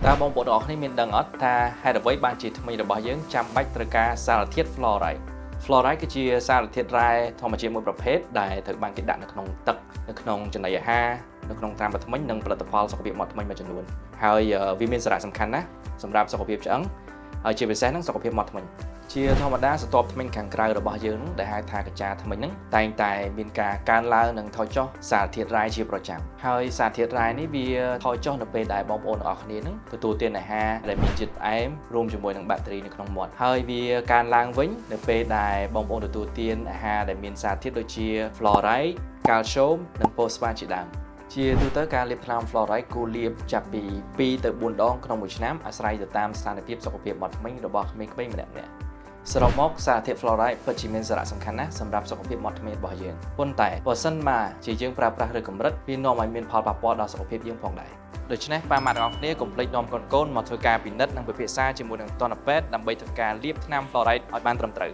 តើបងប្អូនទាំងអស់គ្នាមានដឹងអត់ថាហេតុអ្វីបានជាថ្មីរបស់យើងចាំបាច់ត្រូវការសារធាតុ fluoride fluoride គឺជាសារធាតុរ៉ែធម្មជាតិមួយប្រភេទដែលត្រូវបានគេដាក់នៅក្នុងទឹកនៅក្នុងចំណីអាហារនៅក្នុងត្រាំបថ្មិញនិងផលិតផលសុខភាពមាត់ធ្មេញមួយចំនួនហើយវាមានសារៈសំខាន់ណាស់សម្រាប់សុខភាពឆ្អឹងហើយជាពិសេសនឹងសុខភាពមាត់ធ្មេញជាធម្មតាស្រទាប់ធ្មេញខាងក្រៅរបស់យើងដែលហៅថាកញ្ចាធ្មេញហ្នឹងតែងតែមានការកើនឡើងនិងថយចុះសារធាតុរ៉ែជាប្រចាំហើយសារធាតុរ៉ែនេះវាថយចុះនៅពេលដែលបងប្អូនទាំងអស់គ្នាហ្នឹងទទួលទានអាហារដែលមានជាតិផ្អែមរួមជាមួយនឹងបាក់តេរីនៅក្នុងមាត់ហើយវាកើនឡើងវិញនៅពេលដែលបងប្អូនទទួលទានអាហារដែលមានសារធាតុដូចជា fluoride, calcium និង phosphate ជាដើមជាទូទៅការលាបថ្នាំ fluoride គួរលាបចាប់ពី2ទៅ4ដងក្នុងមួយឆ្នាំអាស្រ័យទៅតាមស្ថានភាពសុខភាពមាត់ធ្មេញរបស់ក្មេងៗម្នាក់ៗសរុបមកសារធាតុ fluoride ពិតជាមានសារៈសំខាន់ណាស់សម្រាប់សុខភាពមាត់ធ្មេញរបស់យើងប៉ុន្តែបើសិនមកជាយើងប្រើប្រាស់ឬកម្រិតវានាំឲ្យមានផលប៉ះពាល់ដល់សុខភាពយើងផងដែរដូច្នេះប៉ាម៉ាក់ទាំងអស់គ្នាកុំភ្លេចនាំកូនៗមកធ្វើការពិនិត្យនិងពិភាក្សាជាមួយនឹងទស្សនពេទ្យដើម្បីធ្វើការលាបថ្នាំ fluoride ឲ្យបានត្រឹមត្រូវ